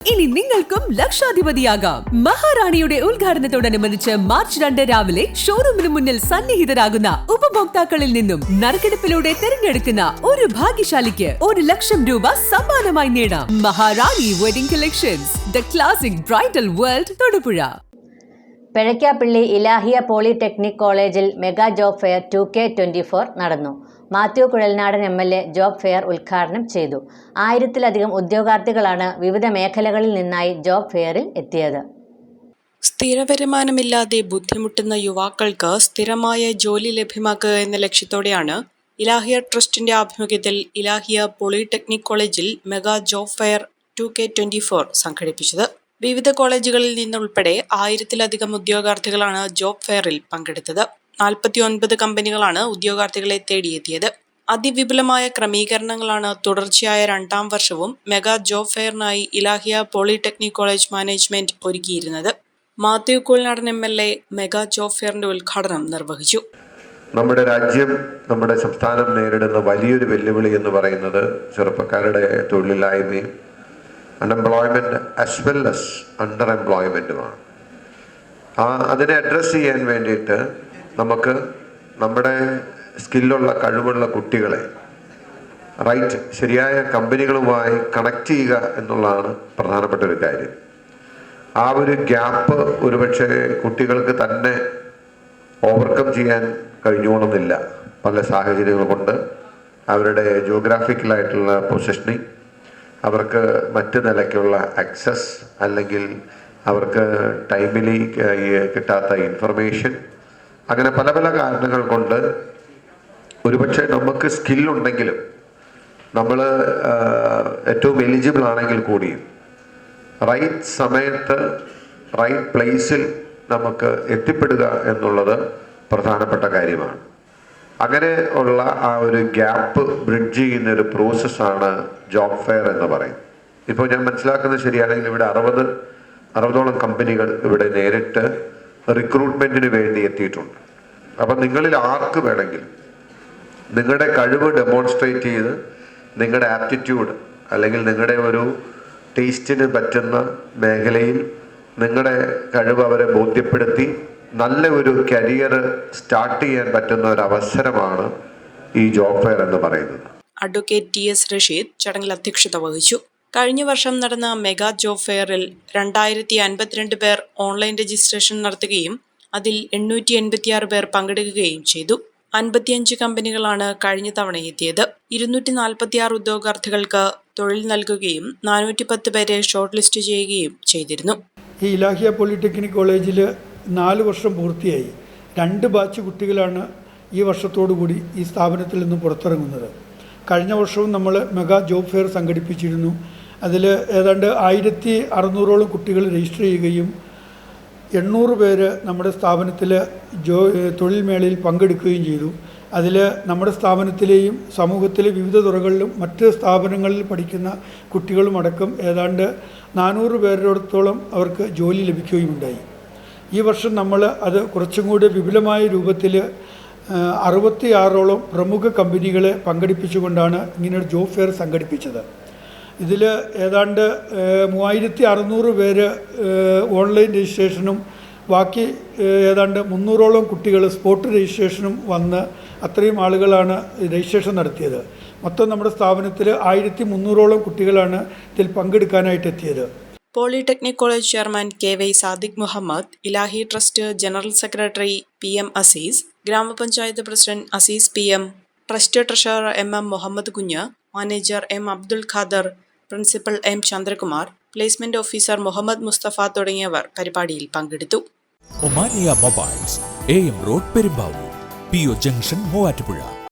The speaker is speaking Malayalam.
ഇനി നിങ്ങൾക്കും ലക്ഷാധിപതിയാകാം. മഹാറാണിയുടെ ഉദ്ഘാടനത്തോടനുബന്ധിച്ച് മാർച്ച് 2 രാവിലെ ഷോറൂമിന് മുന്നിൽ സന്നിഹിതരാകുന്ന ഉപഭോക്താക്കളിൽ നിന്നും നറുക്കെടുപ്പിലൂടെ തിരഞ്ഞെടുക്കുന്ന ഒരു ഭാഗ്യശാലിക്ക് 1 ലക്ഷം രൂപ സമ്മാനമായി നേടാം. Maharani wedding collections, the classic bridal world, Thodupuzha. Pezhakkappilly Ilahia polytechnic കോളേജിൽ മെഗാ ജോബ് ഫെയർ 2K24 നടന്നു. Mathew Kuzhalnadan MLA job fair ഉദ്ഘാടനം ചെയ്തു. 1000-ലധികം ഉദ്യോഗാർത്ഥികളാണ് വിവിധ മേഖലകളിൽ നിന്നായി ജോബ് ഫെയറിൽ എത്തിയത്. സ്ഥിരവരുമാനമില്ലാതെ ബുദ്ധിമുട്ടുന്ന യുവാക്കൾക്ക് സ്ഥിരമായ ജോലി ലഭ്യമാക്കുക എന്ന ലക്ഷ്യത്തോടെയാണ് ഇലാഹിയ ട്രസ്റ്റിന്റെ ആഭിമുഖ്യത്തിൽ ഇലാഹിയ പോളിടെക്നിക് കോളേജിൽ മെഗാ ജോബ് ഫെയർ 2K24 സംഘടിപ്പിച്ചത്. വിവിധ കോളേജുകളിൽ നിന്നുൾപ്പെടെ 1000-ലധികം ഉദ്യോഗാർത്ഥികളാണ് ജോബ് ഫെയറിൽ പങ്കെടുത്തത്. 49 കമ്പനികളാണ് ഉദ്യോഗാർത്ഥികളെ തേടിയെത്തിയത്. അതിവിപുലമായ ക്രമീകരണങ്ങളാണ് തുടർച്ചയായ 2ാം വർഷവും മെഗാ ജോബ് ഫെയറിനായി ഇലാഹിയ പോളിടെക്നിക് കോളേജ് മാനേജ്മെന്റ് ഒരുക്കിയിരുന്നത്. Mathew Kuzhalnadan MLA mega job ഫെയറിന്റെ ഉദ്ഘാടനം നിർവഹിച്ചു. നമ്മുടെ രാജ്യം, നമ്മുടെ സംസ്ഥാനം നേരിടുന്ന വലിയൊരു വെല്ലുവിളി എന്ന് പറയുന്നത് ചെറുപ്പക്കാരുടെ തൊഴിലില്ലായ്മയും unemployment as well as under എംപ്ലോയ്മെന്റുമാണ്. അതിനെ അഡ്രസ്സ് ചെയ്യാൻ വേണ്ടിയിട്ട് നമുക്ക് നമ്മുടെ സ്കില്ലുള്ള കഴിവുള്ള കുട്ടികളെ ശരിയായ കമ്പനികളുമായി കണക്ട് ചെയ്യുക എന്നുള്ളതാണ് പ്രധാനപ്പെട്ട ഒരു കാര്യം. ആ ഒരു ഗ്യാപ്പ് ഒരുപക്ഷെ കുട്ടികൾക്ക് തന്നെ ഓവർകം ചെയ്യാൻ കഴിഞ്ഞോണമെന്നില്ല. പല സാഹചര്യങ്ങൾ കൊണ്ട് അവരുടെ ജിയോഗ്രാഫിക്കലായിട്ടുള്ള പൊസിഷനിങ്, അവർക്ക് മറ്റ് നിലയ്ക്കുള്ള ആക്സസ്, അല്ലെങ്കിൽ അവർക്ക് ടൈമിലി കിട്ടാത്ത ഇൻഫർമേഷൻ, അങ്ങനെ പല പല കാരണങ്ങൾ കൊണ്ട് ഒരുപക്ഷെ നമുക്ക് സ്കില്ലുണ്ടെങ്കിലും നമ്മൾ ഏറ്റവും എലിജിബിൾ ആണെങ്കിൽ കൂടിയും റൈറ്റ് സമയത്ത് റൈറ്റ് പ്ലേസിൽ നമുക്ക് എത്തിപ്പെടുക എന്നുള്ളത് പ്രധാനപ്പെട്ട കാര്യമാണ്. അങ്ങനെ ഉള്ള ആ ഒരു ഗ്യാപ്പ് ബ്രിഡ്ജ് ചെയ്യുന്ന ഒരു പ്രോസസ്സാണ് ജോബ് ഫെയർ എന്ന് പറയുന്നത്. ഇപ്പോൾ ഞാൻ മനസ്സിലാക്കുന്നത് ശരിയാണെങ്കിൽ ഇവിടെ 60ഓളം കമ്പനികൾ ഇവിടെ നേരിട്ട് റിക്രൂട്ട്മെന്റിന് വേണ്ടി എത്തിയിട്ടുണ്ട്. അപ്പം നിങ്ങളിൽ ആർക്ക് വേണമെങ്കിലും നിങ്ങളുടെ കഴിവ് ഡെമോൺസ്ട്രേറ്റ് ചെയ്ത് നിങ്ങളുടെ ആപ്റ്റിറ്റ്യൂഡ് അല്ലെങ്കിൽ നിങ്ങളുടെ ഒരു ടേസ്റ്റിന് പറ്റുന്ന മേഖലയിൽ നിങ്ങളുടെ കഴിവ് അവരെ ബോധ്യപ്പെടുത്തി നല്ല ഒരു കരിയർ സ്റ്റാർട്ട് ചെയ്യാൻ പറ്റുന്ന ഒരു അവസരമാണ് ഈ ജോബ് ഫെയർ എന്ന് പറയുന്നത്. അഡ്വക്കേറ്റ് TS റഷീദ് ചടങ്ങിൽ അധ്യക്ഷത വഹിച്ചു. കഴിഞ്ഞ വർഷം നടന്ന മെഗാ ജോബ് ഫെയറിൽ 2052 പേർ ഓൺലൈൻ രജിസ്ട്രേഷൻ നടത്തുകയും അതിൽ 886 പേർ പങ്കെടുക്കുകയും ചെയ്തു. 55 കമ്പനികളാണ് കഴിഞ്ഞ തവണ എത്തിയത്. 246 ഉദ്യോഗാർത്ഥികൾക്ക് തൊഴിൽ നൽകുകയും 410 പേരെ ഷോർട്ട് ലിസ്റ്റ് ചെയ്യുകയും ചെയ്തിരുന്നു. ഈ ഇലാഹിയ പോളിടെക്നിക് കോളേജിൽ 4 വർഷം പൂർത്തിയായി. 2 ബാച്ച് കുട്ടികളാണ് ഈ വർഷത്തോടു കൂടി ഈ സ്ഥാപനത്തിൽ നിന്ന് പുറത്തിറങ്ങുന്നത്. കഴിഞ്ഞ വർഷവും നമ്മൾ മെഗാ ജോബ് ഫെയർ സംഘടിപ്പിച്ചിരുന്നു. അതിൽ ഏതാണ്ട് 1600ഓളം കുട്ടികൾ രജിസ്റ്റർ ചെയ്യുകയും 800 പേര് നമ്മുടെ സ്ഥാപനത്തിൽ തൊഴിൽ മേളയിൽ പങ്കെടുക്കുകയും ചെയ്തു. അതിൽ നമ്മുടെ സ്ഥാപനത്തിലെയും സമൂഹത്തിലെ വിവിധ തുറകളിലും മറ്റ് സ്ഥാപനങ്ങളിൽ പഠിക്കുന്ന കുട്ടികളും അടക്കം ഏതാണ്ട് 400 പേരോടത്തോളം അവർക്ക് ജോലി ലഭിക്കുകയുമുണ്ടായി. ഈ വർഷം നമ്മൾ അത് കുറച്ചും കൂടി വിപുലമായ രൂപത്തിൽ 66ഓളം പ്രമുഖ കമ്പനികളെ പങ്കെടുപ്പിച്ചുകൊണ്ടാണ് ഇങ്ങനെയൊരു ജോബ് ഫെയർ സംഘടിപ്പിച്ചത്. ഇതിൽ ഏതാണ്ട് 3600 പേര് ഓൺലൈൻ രജിസ്ട്രേഷനും ബാക്കി ഏതാണ്ട് 300ഓളം കുട്ടികൾ സ്പോട്ട് രജിസ്ട്രേഷനും വന്ന് അത്രയും ആളുകളാണ് രജിസ്ട്രേഷൻ നടത്തിയത്. മൊത്തം നമ്മുടെ സ്ഥാപനത്തിൽ 1300ഓളം കുട്ടികളാണ് ഇതിൽ പങ്കെടുക്കാനായിട്ട് എത്തിയത്. Polytechnic college chairman KY Sadiq Muhammad, Ilahi trust general secretary PM Azeez, ഗ്രാമപഞ്ചായത്ത് president Azeez PM, trust treasurer MM Muhammad Kunju, manager M Abdul Khader, principal M Chandrakumar, placement officer Muhammad Musthafa തുടങ്ങിയവർ പരിപാടിയിൽ പങ്കെടുത്തു. Omania mobiles, AM road, Perumbavoor, PO junction, Muvattupuzha.